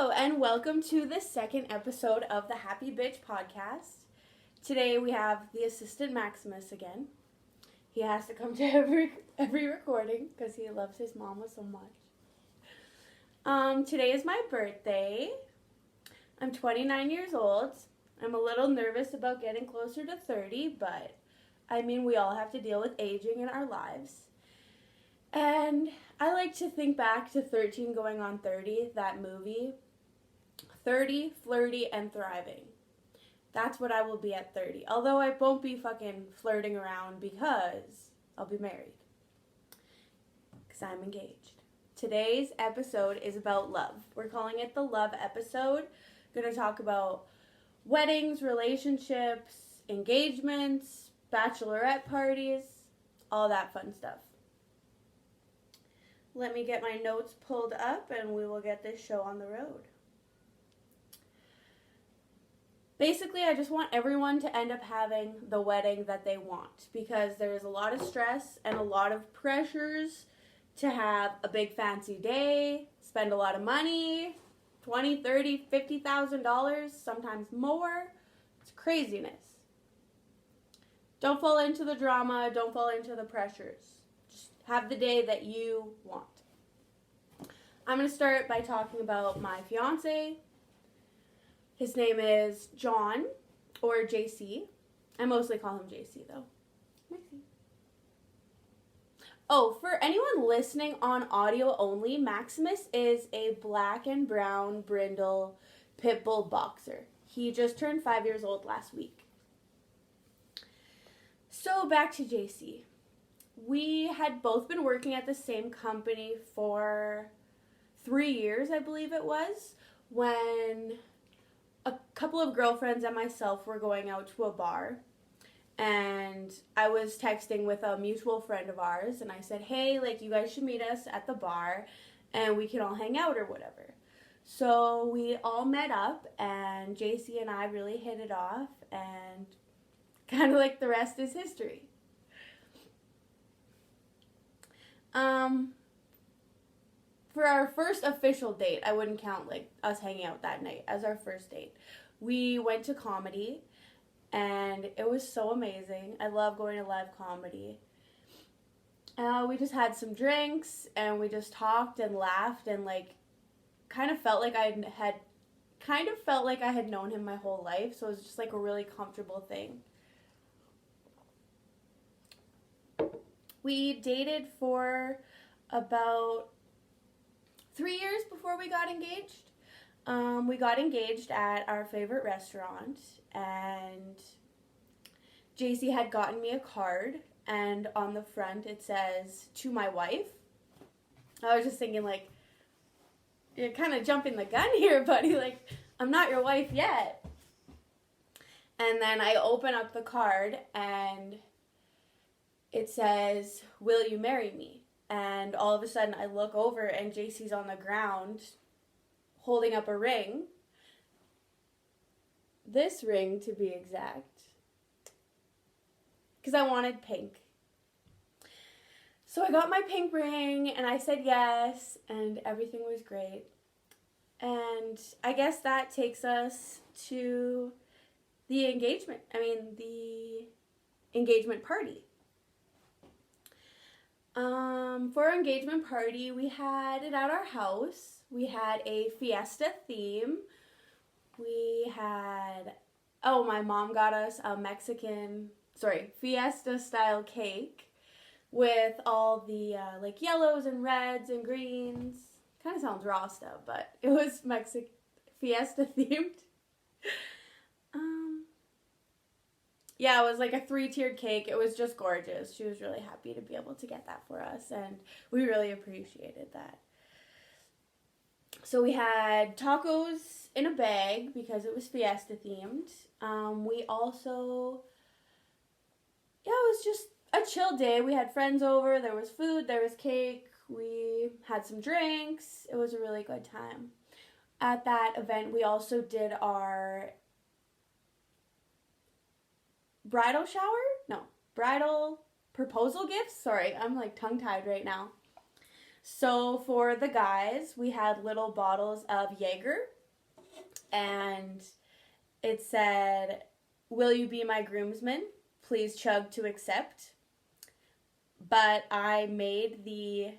Hello, and welcome to the second episode of the HappyBitch podcast. Today we have the assistant Maximus again. He has to come to every recording because he loves his mama so much. Today is my birthday. I'm 29 years old. I'm a little nervous about getting closer to 30, but I mean, we all have to deal with aging in our lives. And I like to think back to 13 going on 30, that movie. 30, flirty, and thriving. That's what I will be at 30. Although I won't be fucking flirting around because I'll be married. Because I'm engaged. Today's episode is about love. We're calling it the love episode. Going to talk about weddings, relationships, engagements, bachelorette parties, all that fun stuff. Let me get my notes pulled up and we will get this show on the road. Basically, I just want everyone to end up having the wedding that they want because there is a lot of stress and a lot of pressures to have a big fancy day, spend a lot of money, $20,000, $30,000, $50,000, sometimes more. It's craziness. Don't fall into the drama, don't fall into the pressures. Have the day that you want. I'm going to start by talking about my fiancé. His name is John, or JC. I mostly call him JC, though. Oh, for anyone listening on audio only, Maximus is a black and brown brindle pit bull boxer. He just turned 5 years old last week. So back to JC. We had both been working at the same company for 3 years, I believe it was, when a couple of girlfriends and myself were going out to a bar. And I was texting with a mutual friend of ours, and I said, hey, you guys should meet us at the bar, and we can all hang out or whatever. So we all met up, and JC and I really hit it off, and kind of the rest is history. For our first official date, I wouldn't count us hanging out that night as our first date. We went to comedy, and it was so amazing. I love going to live comedy. We just had some drinks, and we just talked and laughed, and kind of felt like I had known him my whole life. So it was just a really comfortable thing. We dated for about 3 years before we got engaged. We got engaged at our favorite restaurant, and JC had gotten me a card, and on the front it says, to my wife. I was just thinking, you're kind of jumping the gun here, buddy. I'm not your wife yet. And then I open up the card, and it says, will you marry me? And all of a sudden I look over and JC's on the ground holding up a ring. This ring, to be exact. Because I wanted pink. So I got my pink ring and I said yes and everything was great. And I guess that takes us to the engagement party. For our engagement party, we had it at our house. We had a fiesta theme. My mom got us a fiesta style cake with all the yellows and reds and greens. Kind of sounds Rasta, but it was fiesta themed. Yeah, it was a 3-tiered cake. It was just gorgeous. She was really happy to be able to get that for us, and we really appreciated that. So we had tacos in a bag because it was fiesta themed. We also, it was just a chill day. We had friends over. There was food. There was cake. We had some drinks. It was a really good time. At that event, we also did our bridal proposal gifts. Sorry, I'm tongue-tied right now. So for the guys, we had little bottles of Jaeger and it said, "Will you be my groomsman? Please chug to accept." But I made the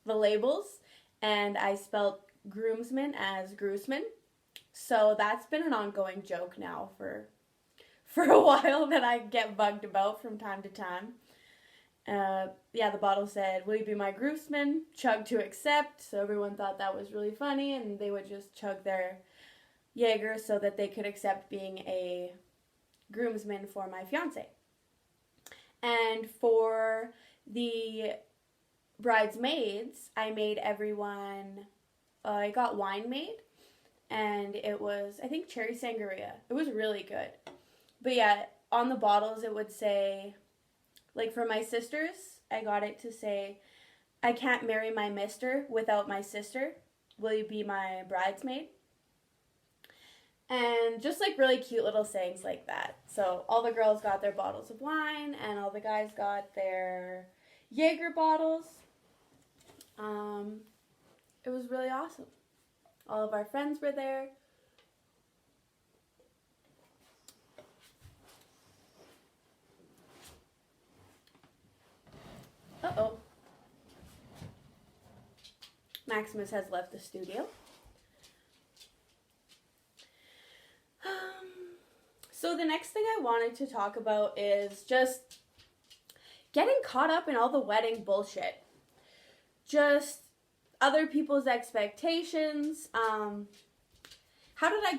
labels, and I spelled groomsman as groomsman. So that's been an ongoing joke now for a while that I get bugged about from time to time. The bottle said, "Will you be my groomsman? Chug to accept." So everyone thought that was really funny, and they would just chug their Jaeger so that they could accept being a groomsman for my fiancé. And for the bridesmaids, I made everyone, I got wine made, and it was, I think, cherry sangria. It was really good. But yeah, on the bottles it would say, like for my sisters, I got it to say, "I can't marry my mister without my sister. Will you be my bridesmaid?" And just like really cute little sayings like that. So all the girls got their bottles of wine, and all the guys got their Jaeger bottles. It was really awesome. All of our friends were there. Uh-oh. Maximus has left the studio. So the next thing I wanted to talk about is just getting caught up in all the wedding bullshit. Just other people's expectations. How did I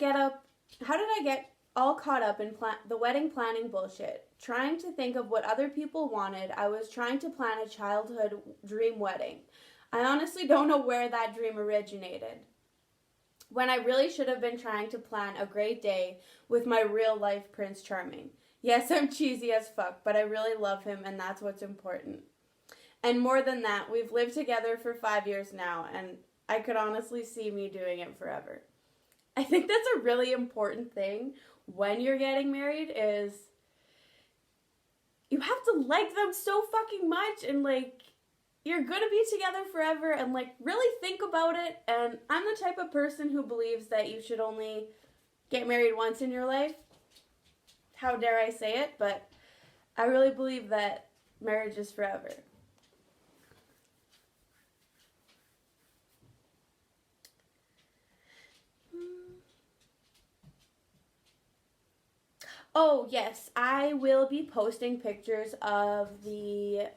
get all caught up in the wedding planning bullshit? Trying to think of what other people wanted, I was trying to plan a childhood dream wedding. I honestly don't know where that dream originated, when I really should have been trying to plan a great day with my real life Prince Charming. Yes, I'm cheesy as fuck, but I really love him, and that's what's important. And more than that, we've lived together for 5 years now, and I could honestly see me doing it forever. I think that's a really important thing when you're getting married, is you have to like them so fucking much, and like, you're gonna be together forever, and like, really think about it. And I'm the type of person who believes that you should only get married once in your life. How dare I say it, but I really believe that marriage is forever. Oh, yes, I will be posting pictures of the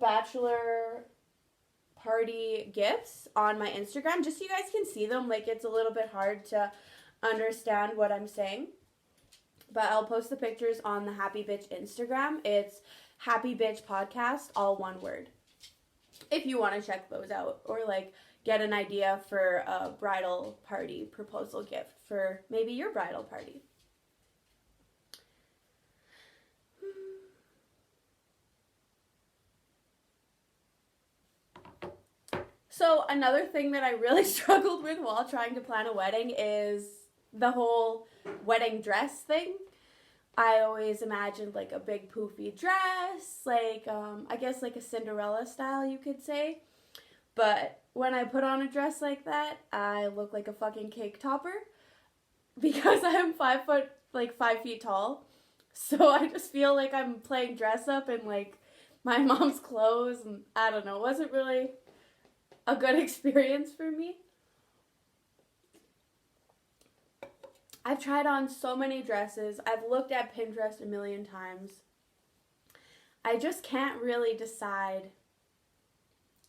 bachelor party gifts on my Instagram, just so you guys can see them. Like, it's a little bit hard to understand what I'm saying, but I'll post the pictures on the HappyBitch Instagram. It's HappyBitch Podcast, all one word, if you want to check those out, or like get an idea for a bridal party proposal gift for maybe your bridal party. So another thing that I really struggled with while trying to plan a wedding is the whole wedding dress thing. I always imagined like a big poofy dress, like I guess like a Cinderella style, you could say. But when I put on a dress like that, I look like a fucking cake topper, because I'm 5 feet tall. So I just feel like I'm playing dress up in like my mom's clothes, and I don't know, it wasn't really a good experience for me. I've tried on so many dresses. I've looked at Pinterest a million times. I just can't really decide.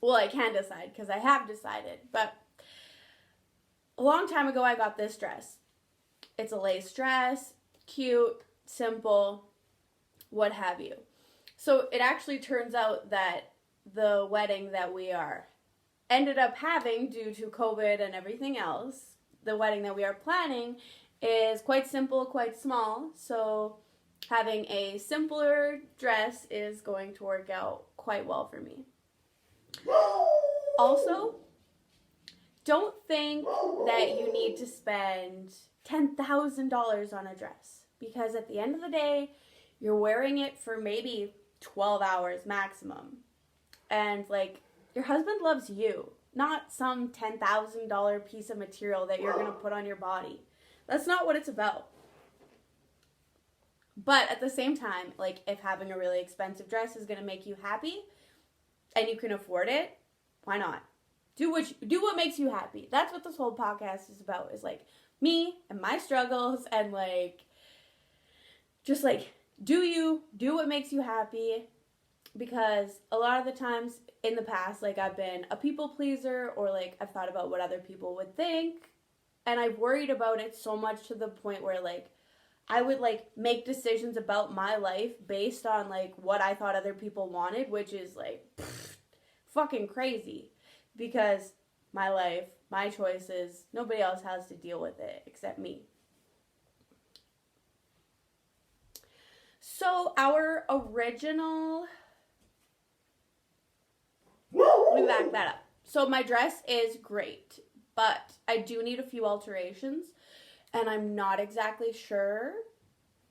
Well, I can decide because I have decided, but a long time ago I got this dress. It's a lace dress, cute, simple, what have you. So it actually turns out that the wedding that we ended up having due to COVID and everything else, the wedding that we are planning is quite simple, quite small. So having a simpler dress is going to work out quite well for me. Also, don't think that you need to spend $10,000 on a dress, because at the end of the day, you're wearing it for maybe 12 hours maximum. And like, your husband loves you. not some $10,000 piece of material that you're going to put on your body. That's not what it's about. But at the same time, like, if having a really expensive dress is going to make you happy and you can afford it, why not? Do what makes you happy. That's what this whole podcast is about, is like me and my struggles, and like just like do what makes you happy. Because a lot of the times in the past, like, I've been a people pleaser, or like I've thought about what other people would think, and I've worried about it so much to the point where like I would like make decisions about my life based on like what I thought other people wanted, which is like fucking crazy. Because my life, my choices, nobody else has to deal with it except me. So our original... Let me back that up. So my dress is great, but I do need a few alterations, and I'm not exactly sure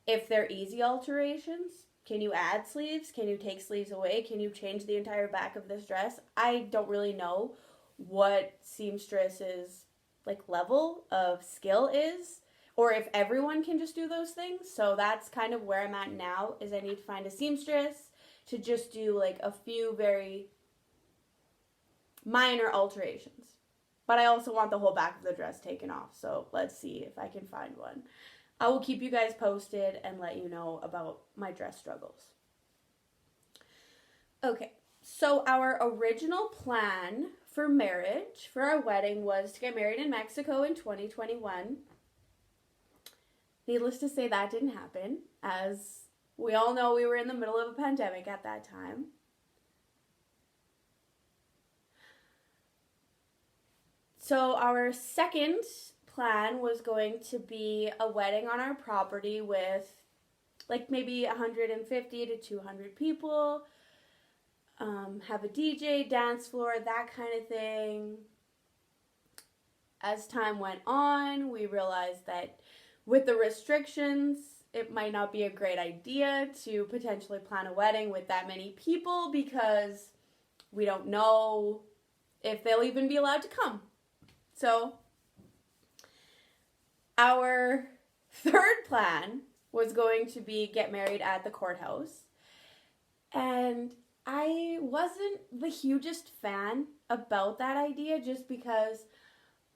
if they're easy alterations. Can you add sleeves? Can you take sleeves away? Can you change the entire back of this dress? I don't really know what seamstress's like level of skill is, or if everyone can just do those things. So that's kind of where I'm at now, is I need to find a seamstress to just do like a few very minor alterations. But I also want the whole back of the dress taken off, so let's see if I can find one. I will keep you guys posted and let you know about my dress struggles. Okay, so our original plan for marriage, for our wedding, was to get married in Mexico in 2021. Needless to say, that didn't happen. As we all know, we were in the middle of a pandemic at that time. So our second plan was going to be a wedding on our property with like maybe 150 to 200 people, have a DJ, dance floor, that kind of thing. As time went on, we realized that with the restrictions, it might not be a great idea to potentially plan a wedding with that many people, because we don't know if they'll even be allowed to come. So our third plan was going to be get married at the courthouse. And I wasn't the hugest fan about that idea, just because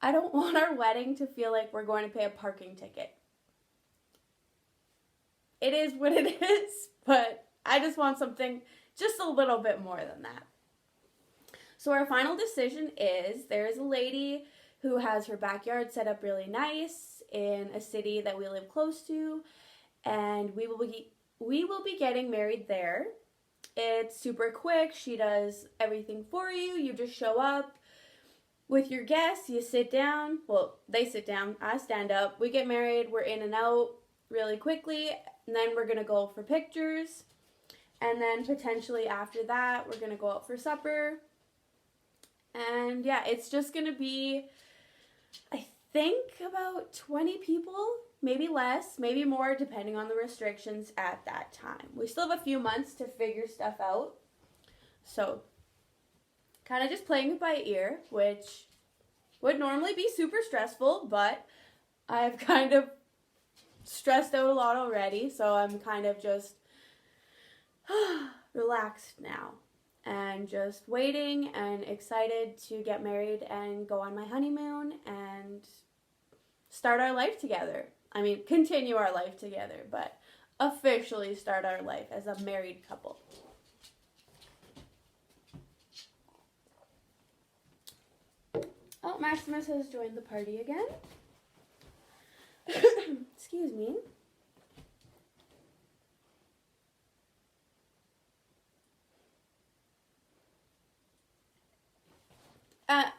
I don't want our wedding to feel like we're going to pay a parking ticket. It is what it is, but I just want something just a little bit more than that. So our final decision is, there is a lady who has her backyard set up really nice in a city that we live close to, and we will be getting married there. It's super quick. She does everything for you. You just show up with your guests, you sit down. Well, they sit down, I stand up. We get married, we're in and out really quickly, and then we're gonna go for pictures, and then potentially after that, we're gonna go out for supper. And yeah, it's just gonna be, I think, about 20 people, maybe less, maybe more, depending on the restrictions at that time. We still have a few months to figure stuff out. So, kind of just playing it by ear, which would normally be super stressful, but I've kind of stressed out a lot already, so I'm kind of just relaxed now. And just waiting and excited to get married and go on my honeymoon and start our life together. I mean, continue our life together, but officially start our life as a married couple. Oh, Maximus has joined the party again. Excuse me.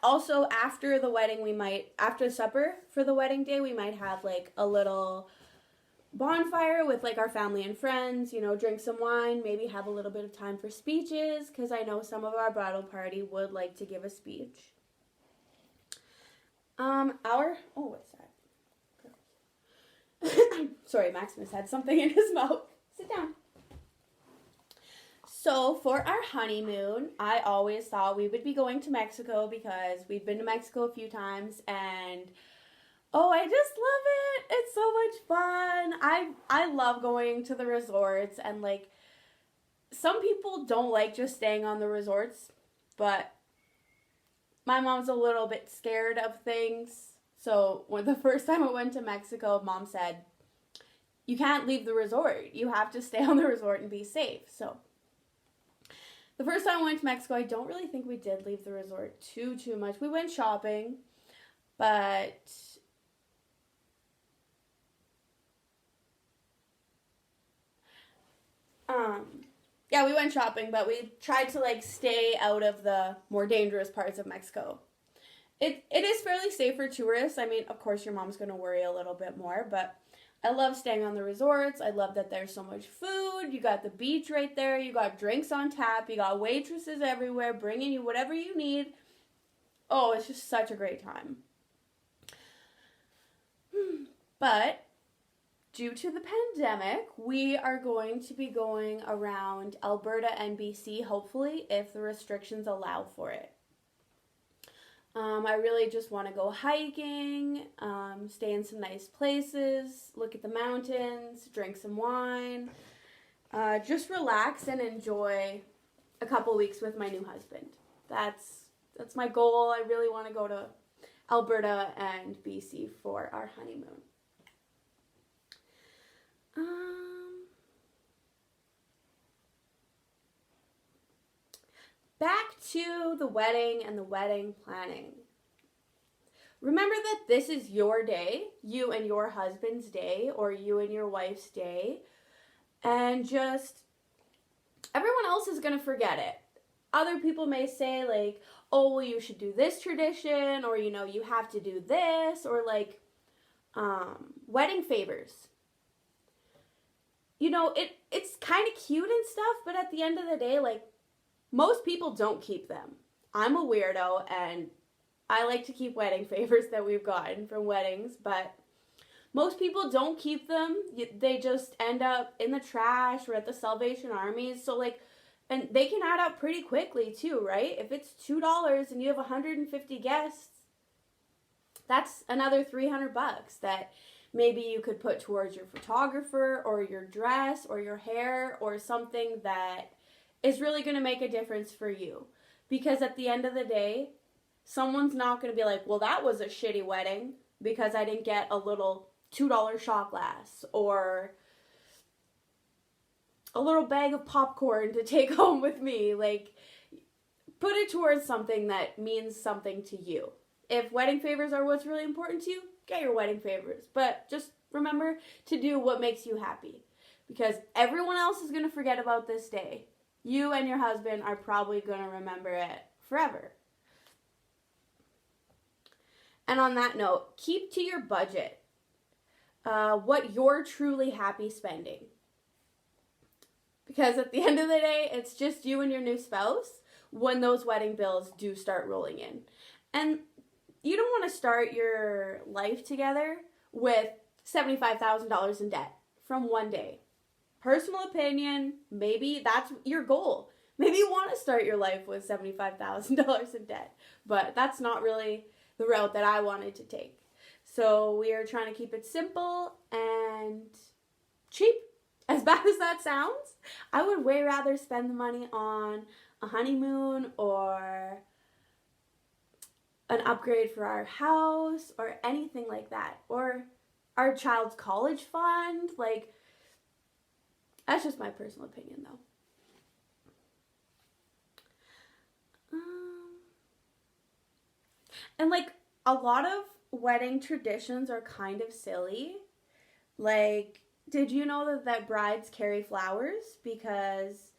Also, after the wedding, after supper for the wedding day, we might have like a little bonfire with like our family and friends, drink some wine, maybe have a little bit of time for speeches, because I know some of our bridal party would like to give a speech. What's that? Sorry, Maximus had something in his mouth. Sit down. So for our honeymoon, I always thought we would be going to Mexico because we've been to Mexico a few times and oh, I just love it. It's so much fun. I love going to the resorts and like some people don't like just staying on the resorts, but my mom's a little bit scared of things. So when the first time I went to Mexico, mom said, "You can't leave the resort. You have to stay on the resort and be safe." So the first time I went to Mexico, I don't really think we did leave the resort too much. We went shopping, but yeah, we went shopping, but we tried to like stay out of the more dangerous parts of Mexico. It is fairly safe for tourists. I mean, of course, your mom's going to worry a little bit more, but I love staying on the resorts. I love that there's so much food. You got the beach right there. You got drinks on tap. You got waitresses everywhere bringing you whatever you need. Oh, it's just such a great time. But due to the pandemic, we are going to be going around Alberta and BC, hopefully, if the restrictions allow for it. I really just want to go hiking, stay in some nice places, look at the mountains, drink some wine, just relax and enjoy a couple weeks with my new husband. That's my goal. I really want to go to Alberta and BC for our honeymoon. Back to the wedding and the wedding planning. Remember that this is your day, you and your husband's day, or you and your wife's day, and just everyone else is going to forget it. Other people may say like, oh, well, you should do this tradition, or, you know, you have to do this, or like wedding favors. You know, it's kind of cute and stuff, but at the end of the day, like, most people don't keep them. I'm a weirdo, and I like to keep wedding favors that we've gotten from weddings, but most people don't keep them. They just end up in the trash or at the Salvation Armies. So, like, and they can add up pretty quickly, too, right? If it's $2 and you have 150 guests, that's another $300 that maybe you could put towards your photographer or your dress or your hair or something that is really going to make a difference for you. Because at the end of the day, someone's not going to be like, well, that was a shitty wedding because I didn't get a little $2 shot glass or a little bag of popcorn to take home with me. Like, put it towards something that means something to you. If wedding favors are what's really important to you, get your wedding favors. But just remember to do what makes you happy. Because everyone else is going to forget about this day. You and your husband are probably going to remember it forever. And on that note, keep to your budget. What you're truly happy spending. Because at the end of the day, it's just you and your new spouse when those wedding bills do start rolling in. And you don't want to start your life together with $75,000 in debt from one day. Personal opinion, maybe that's your goal. Maybe you want to start your life with $75,000 in debt, but that's not really the route that I wanted to take. So we are trying to keep it simple and cheap. As bad as that sounds, I would way rather spend the money on a honeymoon or an upgrade for our house or anything like that. Or our child's college fund. Like, that's just my personal opinion, though. And, like, a lot of wedding traditions are kind of silly. Like, did you know that brides carry flowers? Because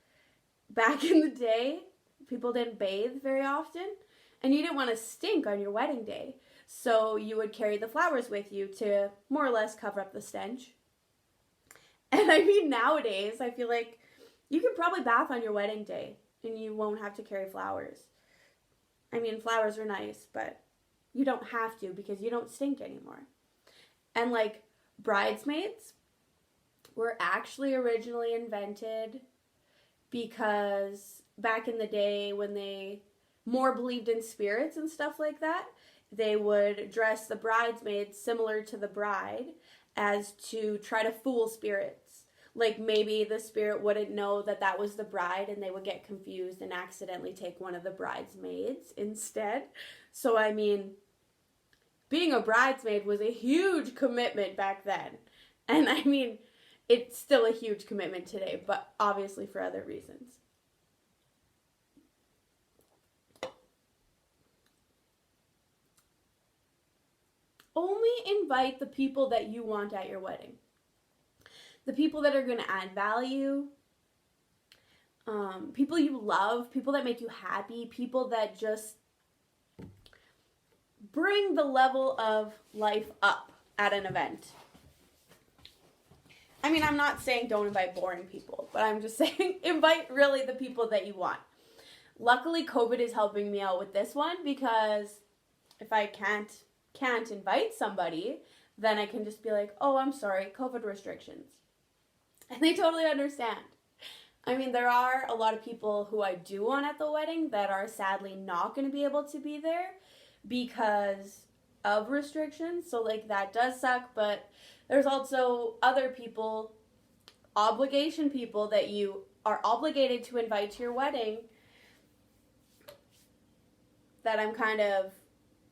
back in the day, people didn't bathe very often. And you didn't want to stink on your wedding day. So you would carry the flowers with you to more or less cover up the stench. And I mean, nowadays, I feel like you can probably bath on your wedding day and you won't have to carry flowers. I mean, flowers are nice, but you don't have to because you don't stink anymore. And like, bridesmaids were actually originally invented because back in the day when they more believed in spirits and stuff like that, they would dress the bridesmaids similar to the bride as to try to fool spirits. Like maybe the spirit wouldn't know that that was the bride and they would get confused and accidentally take one of the bridesmaids instead. So I mean, being a bridesmaid was a huge commitment back then. And I mean, it's still a huge commitment today, but obviously for other reasons. Only invite the people that you want at your wedding. The people that are going to add value, people you love, people that make you happy, people that just bring the level of life up at an event. I mean, I'm not saying don't invite boring people, but I'm just saying invite really the people that you want. Luckily, COVID is helping me out with this one, because if I can't invite somebody, then I can just be like, oh, I'm sorry, COVID restrictions. And they totally understand. I mean, there are a lot of people who I do want at the wedding that are sadly not going to be able to be there because of restrictions. So, like, that does suck. But there's also other people, obligation people, that you are obligated to invite to your wedding that I'm kind of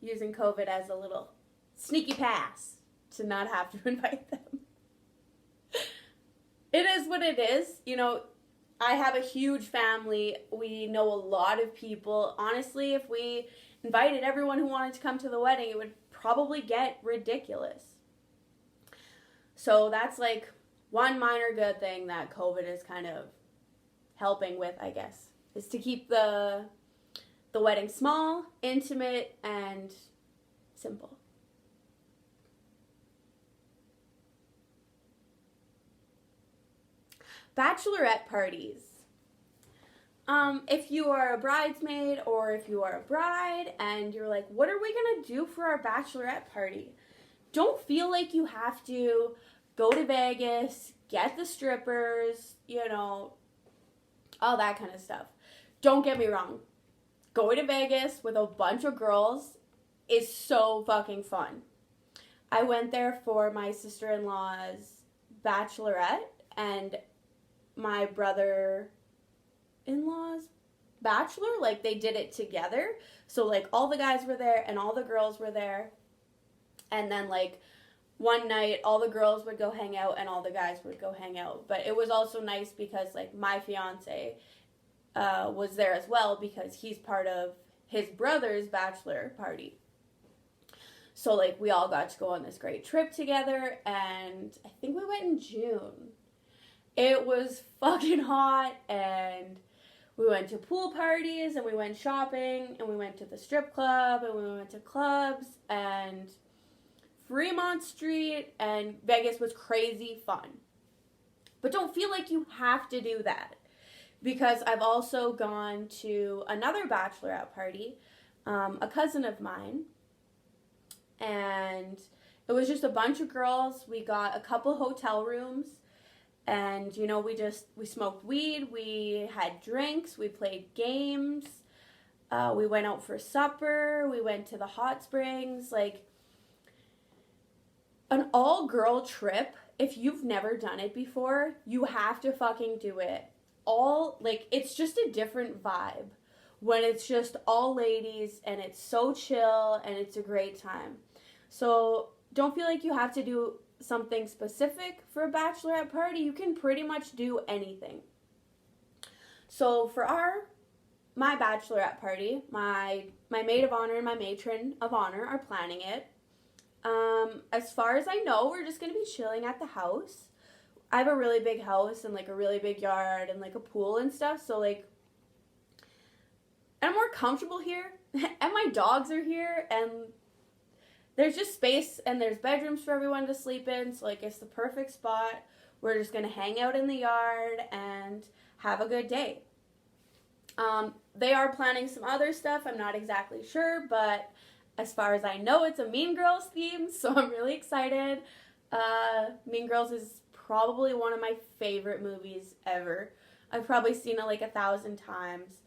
using COVID as a little sneaky pass to not have to invite them. It is what it is. You know, I have a huge family. We know a lot of people. Honestly, if we invited everyone who wanted to come to the wedding, it would probably get ridiculous. So that's like one minor good thing that COVID is kind of helping with, I guess, is to keep the wedding small, intimate, and simple. Bachelorette parties. If you are a bridesmaid or if you are a bride and you're like, what are we going to do for our bachelorette party? Don't feel like you have to go to Vegas, get the strippers, you know, all that kind of stuff. Don't get me wrong. Going to Vegas with a bunch of girls is so fucking fun. I went there for my sister-in-law's bachelorette and my brother-in-law's bachelor. Like, they did it together. So, like, all the guys were there and all the girls were there. And then, like, one night, all the girls would go hang out and all the guys would go hang out. But it was also nice because, like, my fiancé was there as well because he's part of his brother's bachelor party. So, like, we all got to go on this great trip together, and I think we went in June. It was fucking hot, and we went to pool parties, and we went shopping, and we went to the strip club, and we went to clubs, and Fremont Street, and Vegas was crazy fun. But don't feel like you have to do that, because I've also gone to another bachelorette party, a cousin of mine, and it was just a bunch of girls. We got a couple hotel rooms, and, you know, we smoked weed, we had drinks, we played games, we went out for supper, we went to the hot springs. Like, an all-girl trip, if you've never done it before, you have to fucking do it. It's just a different vibe when it's just all ladies and it's so chill and it's a great time. So don't feel like you have to do something specific for a bachelorette party. You can pretty much do anything. So for my bachelorette party, my maid of honor and my matron of honor are planning it. As far as I know, we're just going to be chilling at the house. I have a really big house and, like, a really big yard and, like, a pool and stuff. So, like, I'm more comfortable here. And my dogs are here. And there's just space and there's bedrooms for everyone to sleep in. So, like, it's the perfect spot. We're just going to hang out in the yard and have a good day. They are planning some other stuff. I'm not exactly sure. But as far as I know, it's a Mean Girls theme. So I'm really excited. Mean Girls is probably one of my favorite movies ever. I've probably seen it like 1,000 times.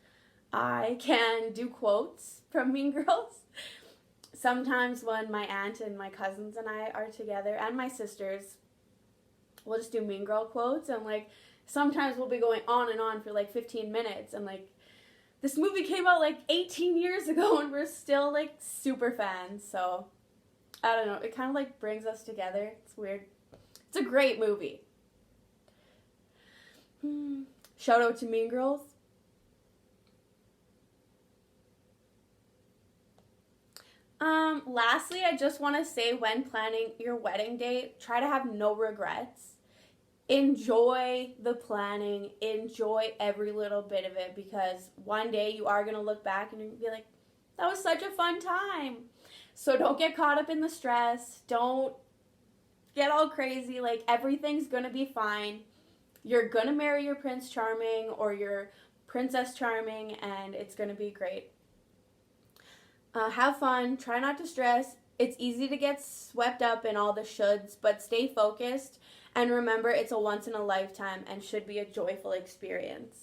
I can do quotes from Mean Girls. Sometimes when my aunt and my cousins and I are together, and my sisters, we'll just do Mean Girl quotes, and like sometimes we'll be going on and on for like 15 minutes, and like this movie came out like 18 years ago and we're still like super fans. So I don't know, it kind of like brings us together. It's weird. It's a great movie. Shout out to Mean Girls. Lastly, I just want to say, when planning your wedding day, try to have no regrets. Enjoy the planning. Enjoy every little bit of it, because one day you are going to look back and you're going to be like, that was such a fun time. So don't get caught up in the stress. Don't get all crazy. Like, everything's going to be fine. You're going to marry your Prince Charming or your Princess Charming, and it's going to be great. Have fun. Try not to stress. It's easy to get swept up in all the shoulds, but stay focused. And remember, it's a once in a lifetime and should be a joyful experience.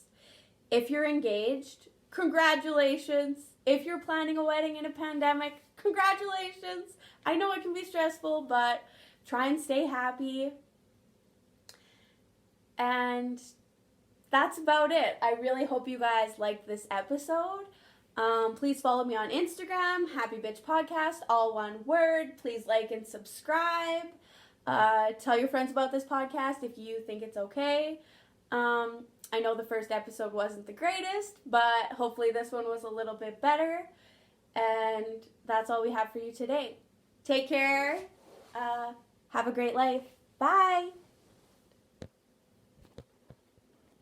If you're engaged, congratulations. If you're planning a wedding in a pandemic, congratulations. I know it can be stressful, but try and stay happy. And that's about it. I really hope you guys liked this episode. Please follow me on Instagram, HappyBitch Podcast, all one word. Please like and subscribe. Tell your friends about this podcast if you think it's okay. I know the first episode wasn't the greatest, but hopefully this one was a little bit better. And that's all we have for you today. Take care. Have a great life. Bye.